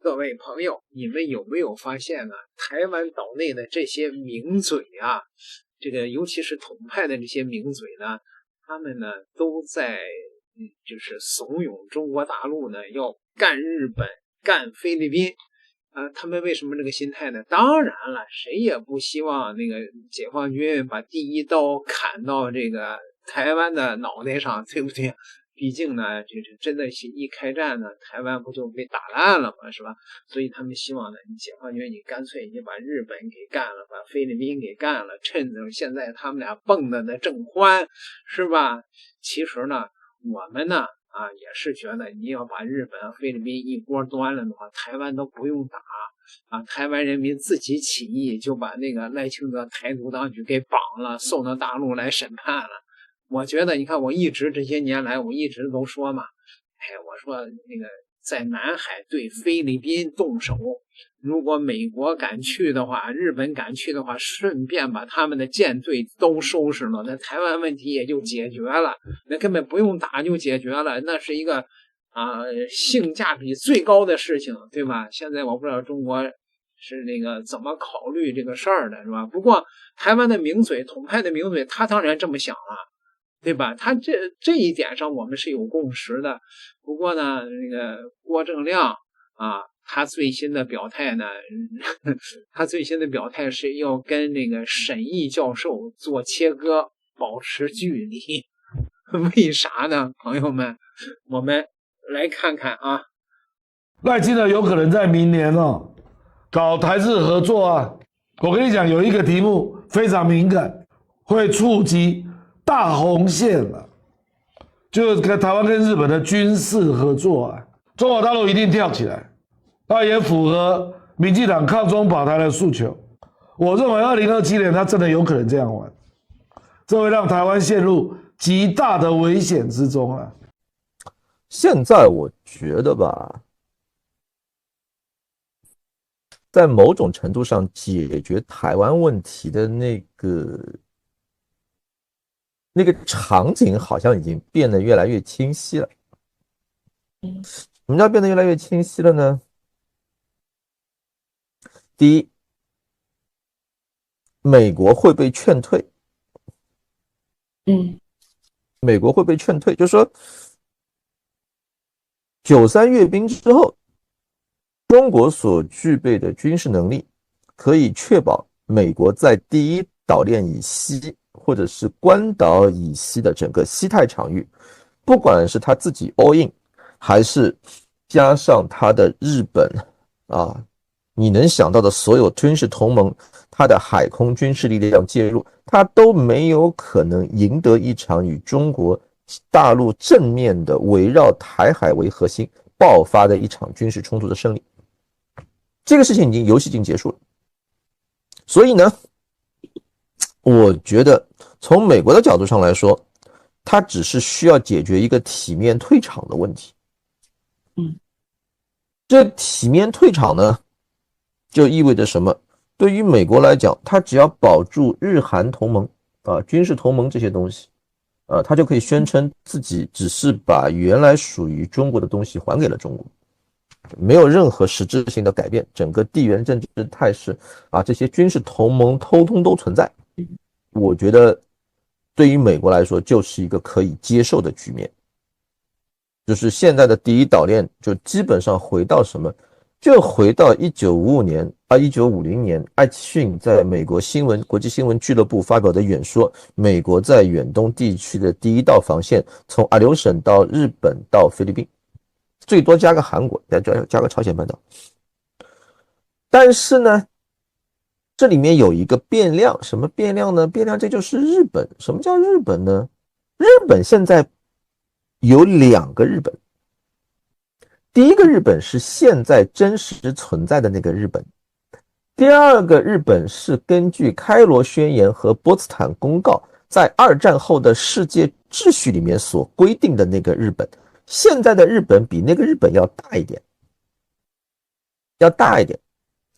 各位朋友，你们有没有发现啊？台湾岛内的这些名嘴啊，这个尤其是统派的这些名嘴呢，他们呢都在就是怂恿中国大陆呢要干日本、干菲律宾。他们为什么这个心态呢？当然了，谁也不希望那个解放军把第一刀砍到这个台湾的脑袋上，对不对？毕竟呢，就是真的是一开战呢，台湾不就被打烂了嘛，是吧？所以他们希望呢，你解放军你干脆你把日本给干了，把菲律宾给干了，趁着现在他们俩蹦的那正欢，是吧？其实呢，我们呢也是觉得你要把日本、菲律宾一锅端了的话，台湾都不用打台湾人民自己起义就把那个赖清德台独当局给绑了，送到大陆来审判了。我觉得你看，我一直这些年来我一直都说嘛，我说那个在南海对菲律宾动手，如果美国敢去的话，日本敢去的话，顺便把他们的舰队都收拾了，那台湾问题也就解决了，那根本不用打就解决了，那是一个性价比最高的事情，对吧？现在我不知道中国是那个怎么考虑这个事儿的，是吧？不过台湾的名嘴、统派的名嘴，他当然这么想了，对吧？他这一点上我们是有共识的。不过呢，那个郭正亮他最新的表态呢，他最新的表态是要跟那个沈毅教授做切割，保持距离。为啥呢？朋友们，我们来看看啊。赖清德有可能在明年搞台日合作啊。我跟你讲，有一个题目非常敏感，会触及大红线了，就是跟台湾跟日本的军事合作啊，中国大陆一定跳起来，那也符合民进党抗中保台的诉求。我认为2027年他真的有可能这样玩，这会让台湾陷入极大的危险之中啊。现在我觉得吧，在某种程度上解决台湾问题的那个场景好像已经变得越来越清晰了。什么叫变得越来越清晰了呢？第一，美国会被劝退。美国会被劝退，就是说93阅兵之后，中国所具备的军事能力可以确保美国在第一岛链以西或者是关岛以西的整个西太场域，不管是他自己 all in 还是加上他的日本你能想到的所有军事同盟，他的海空军事力量介入，他都没有可能赢得一场与中国大陆正面的围绕台海为核心爆发的一场军事冲突的胜利。这个事情游戏已经结束了。所以呢，我觉得从美国的角度上来说，他只是需要解决一个体面退场的问题。这体面退场呢，就意味着什么？对于美国来讲，他只要保住日韩同盟军事同盟这些东西他就可以宣称自己只是把原来属于中国的东西还给了中国，没有任何实质性的改变，整个地缘政治态势这些军事同盟通通都存在。我觉得对于美国来说就是一个可以接受的局面，就是现在的第一岛链就基本上回到什么，就回到1950年艾奇逊在美国国际新闻俱乐部发表的演说，美国在远东地区的第一道防线从阿留申到日本到菲律宾，最多加个韩国，加个朝鲜半岛。但是呢，这里面有一个变量，什么变量呢？变量这就是日本。什么叫日本呢？日本现在有2个日本。第一个日本是现在真实存在的那个日本，第二个日本是根据开罗宣言和波茨坦公告在2战后的世界秩序里面所规定的那个日本。现在的日本比那个日本要大一点，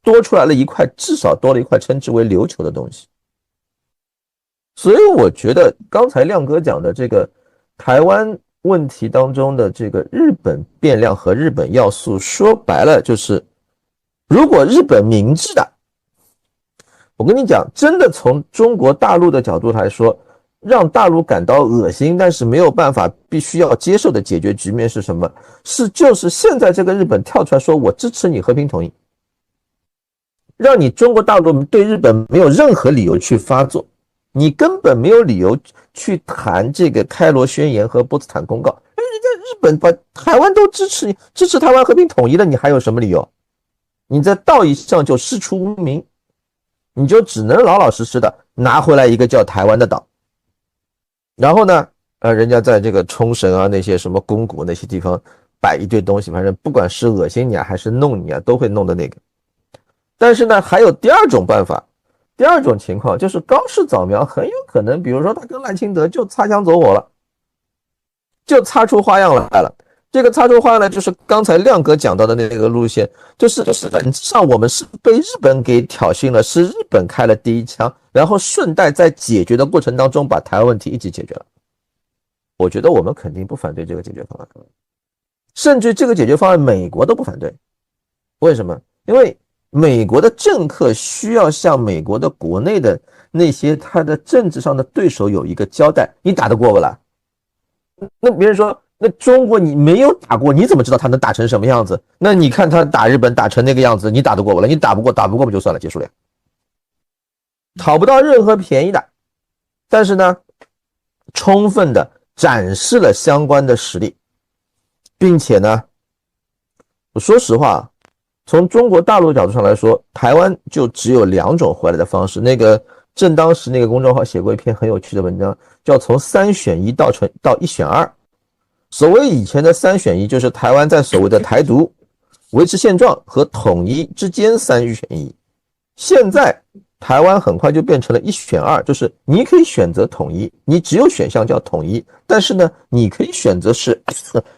多出来了一块，至少多了一块称之为琉球的东西。所以我觉得刚才亮哥讲的这个台湾问题当中的这个日本变量和日本要素，说白了就是如果日本明智的，我跟你讲，真的从中国大陆的角度来说，让大陆感到恶心，但是没有办法必须要接受的解决局面是什么？就是现在这个日本跳出来说我支持你和平统一，让你中国大陆对日本没有任何理由去发作，你根本没有理由去谈这个开罗宣言和波茨坦公告，因为人家日本把台湾都支持你，支持台湾和平统一了，你还有什么理由？你在道义上就师出无名，你就只能老老实实的拿回来一个叫台湾的岛。然后呢，人家在这个冲绳啊那些什么宫古那些地方摆一堆东西，反正不管是恶心你啊还是弄你啊，都会弄的那个。但是呢，还有第二种办法，第二种情况就是高市早苗很有可能，比如说他跟赖清德就擦枪走火了，就擦出花样来了。这个擦出花样来就是刚才亮哥讲到的那个路线，就是本质上我们是被日本给挑衅了，是日本开了第一枪，然后顺带在解决的过程当中把台湾问题一起解决了。我觉得我们肯定不反对这个解决方案，甚至这个解决方案美国都不反对。为什么？因为美国的政客需要向美国的国内的那些他的政治上的对手有一个交代，你打得过不啦？那别人说那中国你没有打过，你怎么知道他能打成什么样子？那你看他打日本打成那个样子，你打得过不了？你打不过不就算了，结束了，讨不到任何便宜的。但是呢，充分的展示了相关的实力，并且呢，我说实话，从中国大陆角度上来说，台湾就只有两种回来的方式。那个正当时那个公众号写过一篇很有趣的文章，叫从3选1到1选2。所谓以前的3选1，就是台湾在所谓的台独、维持现状和统一之间3选1。现在台湾很快就变成了1选2，就是你可以选择统一，你只有选项叫统一，但是呢，你可以选择是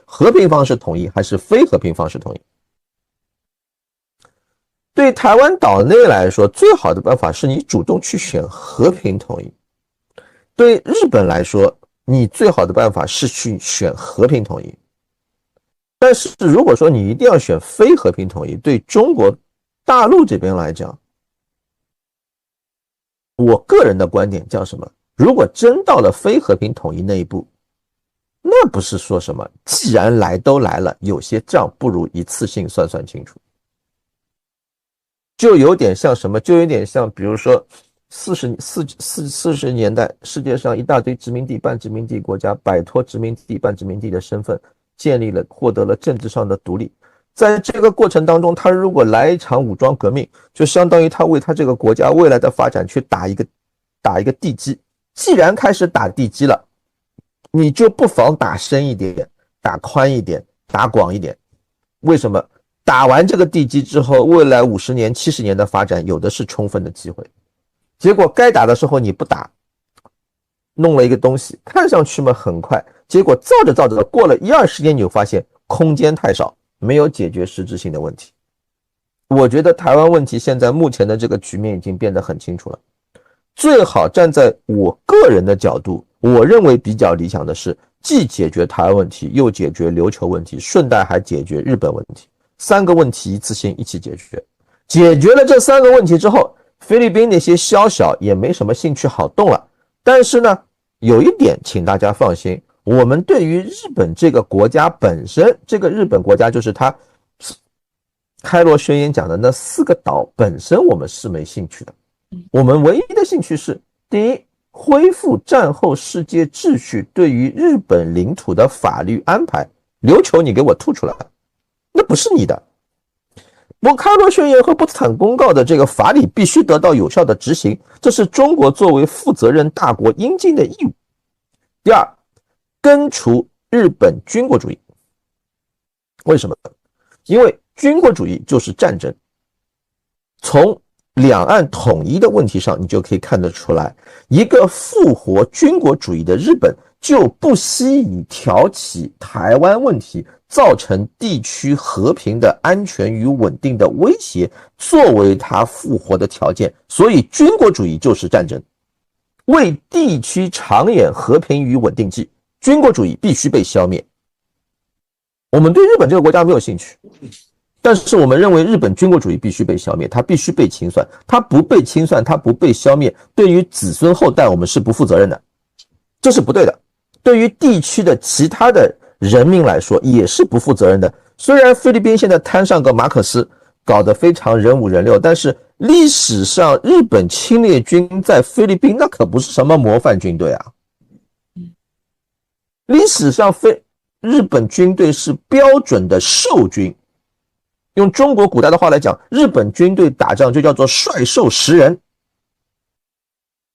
和平方式统一还是非和平方式统一。对台湾岛内来说，最好的办法是你主动去选和平统一。对日本来说，你最好的办法是去选和平统一。但是如果说你一定要选非和平统一，对中国大陆这边来讲，我个人的观点叫什么？如果真到了非和平统一那一步，那不是说什么既然来都来了，有些账不如一次性算清楚。就有点像什么？就有点像比如说40年代世界上一大堆殖民地半殖民地国家摆脱殖民地半殖民地的身份，获得了政治上的独立。在这个过程当中，他如果来一场武装革命，就相当于他为他这个国家未来的发展去打一个地基。既然开始打地基了，你就不妨打深一点，打宽一点，打广一点。为什么？打完这个地基之后，未来50年、70年的发展有的是充分的机会。结果该打的时候你不打，弄了一个东西，看上去嘛很快，结果造着过了1-20年，你就发现空间太少，没有解决实质性的问题。我觉得台湾问题现在目前的这个局面已经变得很清楚了。最好站在我个人的角度，我认为比较理想的是既解决台湾问题，又解决琉球问题，顺带还解决日本问题，3个问题一次性一起解决。解决了这3个问题之后，菲律宾那些宵小也没什么兴趣好动了。但是呢，有一点请大家放心，我们对于日本这个国家本身，这个日本国家就是它开罗宣言讲的那4个岛本身，我们是没兴趣的。我们唯一的兴趣是，第一，恢复战后世界秩序对于日本领土的法律安排。琉球你给我吐出来，那不是你的。开罗宣言和波茨坦公告的这个法理必须得到有效的执行，这是中国作为负责任大国应尽的义务。第二，根除日本军国主义。为什么？因为军国主义就是战争。从两岸统一的问题上，你就可以看得出来，一个复活军国主义的日本就不惜以挑起台湾问题，造成地区和平的安全与稳定的威胁作为它复活的条件。所以军国主义就是战争，为地区长远和平与稳定计，军国主义必须被消灭。我们对日本这个国家没有兴趣，但是我们认为日本军国主义必须被消灭，它必须被清算，它不被清算，它不被消灭，对于子孙后代我们是不负责任的，这是不对的。对于地区的其他的人民来说也是不负责任的。虽然菲律宾现在摊上个马可斯搞得非常人五人六，但是历史上日本侵略军在菲律宾那可不是什么模范军队啊。历史上日本军队是标准的兽军，用中国古代的话来讲，日本军队打仗就叫做率兽食人。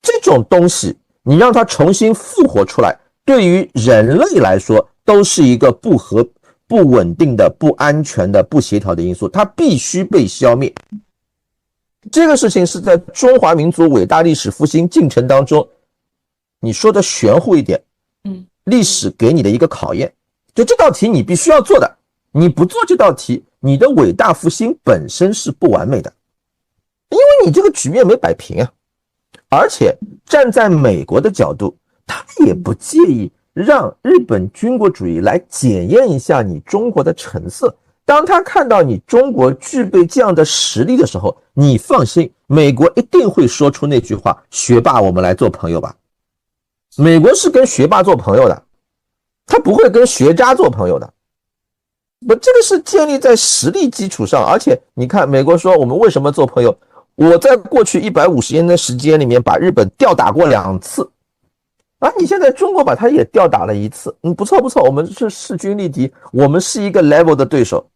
这种东西你让它重新复活出来，对于人类来说都是一个不稳定的、不安全的、不协调的因素，它必须被消灭。这个事情是在中华民族伟大历史复兴进程当中，你说的玄乎一点，历史给你的一个考验，就这道题你必须要做的，你不做这道题，你的伟大复兴本身是不完美的，因为你这个局面没摆平啊。而且站在美国的角度，他也不介意让日本军国主义来检验一下你中国的成色。当他看到你中国具备这样的实力的时候，你放心，美国一定会说出那句话：学霸，我们来做朋友吧。美国是跟学霸做朋友的，他不会跟学渣做朋友的。这个是建立在实力基础上。而且你看美国说我们为什么做朋友，我在过去150年的时间里面把日本吊打过2次啊，你现在中国把它也吊打了1次，不错不错，我们是势均力敌，我们是一个 level 的对手。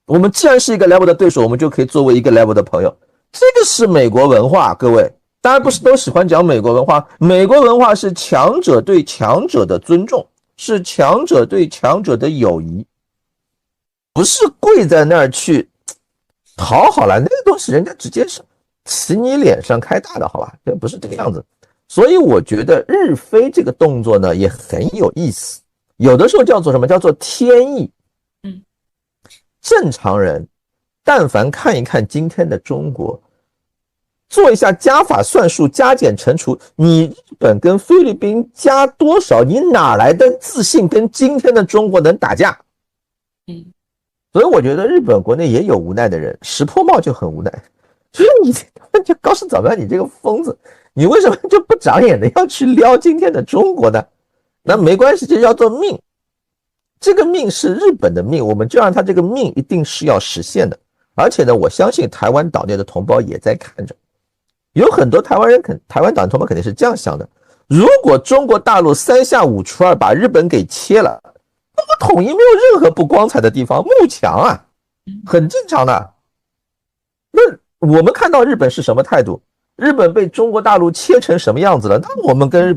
我们既然是一个 level 的对手，我们就可以作为一个 level 的朋友。这个是美国文化，各位当然不是都喜欢讲美国文化，美国文化是强者对强者的尊重，是强者对强者的友谊，不是跪在那儿去讨好了，那个东西人家直接是骑你脸上开大的，好吧，这不是这个样子。所以我觉得日非这个动作呢也很有意思，有的时候叫做什么，叫做天意。正常人但凡看一看今天的中国，做一下加法算术加减乘除，你日本跟菲律宾加多少，你哪来的自信跟今天的中国能打架？所以我觉得日本国内也有无奈的人，石破茂就很无奈，就是你就高市早苗你这个疯子，你为什么就不长眼的要去撩今天的中国呢？那没关系，这叫做命，这个命是日本的命，我们就让他这个命一定是要实现的。而且呢，我相信台湾岛内的同胞也在看着，有很多台湾岛的同胞肯定是这样想的：如果中国大陆3下5除2把日本给切了，那么统一没有任何不光彩的地方，慕强啊，很正常的。那我们看到日本是什么态度？日本被中国大陆切成什么样子了？那我们跟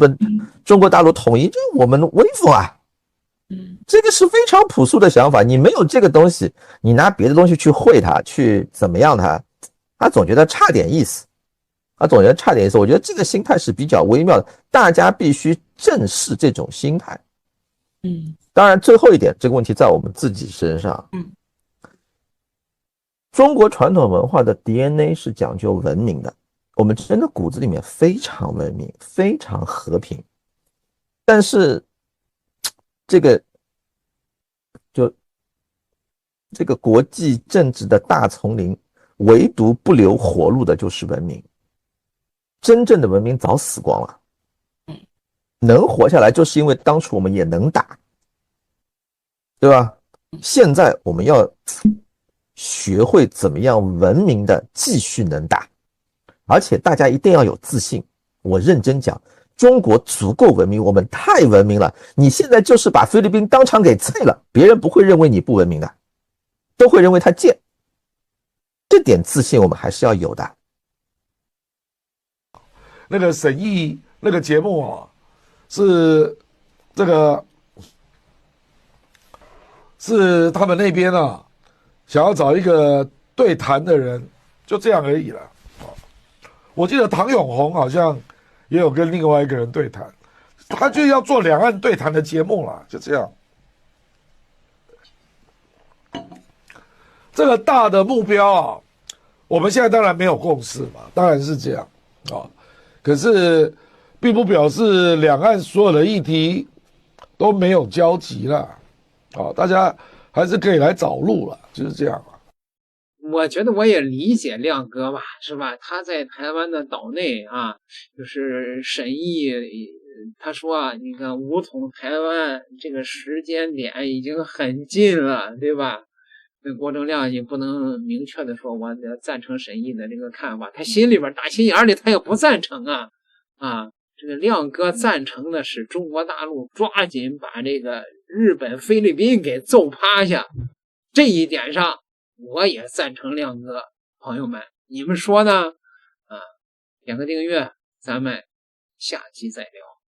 中国大陆统一，这我们威风啊！这个是非常朴素的想法。你没有这个东西，你拿别的东西去会它，去怎么样它，他总觉得差点意思，我觉得这个心态是比较微妙的，大家必须正视这种心态。当然最后一点，这个问题在我们自己身上。中国传统文化的 DNA 是讲究文明的，我们真的骨子里面非常文明，非常和平。但是这个国际政治的大丛林，唯独不留活路的就是文明。真正的文明早死光了，能活下来就是因为当初我们也能打，对吧？现在我们要学会怎么样文明的继续能打，而且大家一定要有自信。我认真讲，中国足够文明，我们太文明了。你现在就是把菲律宾当场给菜了，别人不会认为你不文明的，都会认为他贱。这点自信我们还是要有的。那个审议那个节目啊，是他们那边啊，想要找一个对谈的人，就这样而已了。我记得唐永红好像也有跟另外一个人对谈，他就要做两岸对谈的节目了，就这样。这个大的目标啊，我们现在当然没有共识嘛，当然是这样啊。可是并不表示两岸所有的议题都没有交集了，大家还是可以来找路了，就是这样。我觉得我也理解亮哥吧，是吧？他在台湾的岛内啊，就是审议，他说啊，你看武统台湾这个时间点已经很近了，对吧？那郭正亮也不能明确的说我赞成审议的这个看法，他心里边打心眼里他也不赞成啊。这个亮哥赞成的是中国大陆抓紧把这个日本、菲律宾给揍趴下，这一点上我也赞成亮哥。朋友们，你们说呢？点个订阅，咱们下期再聊。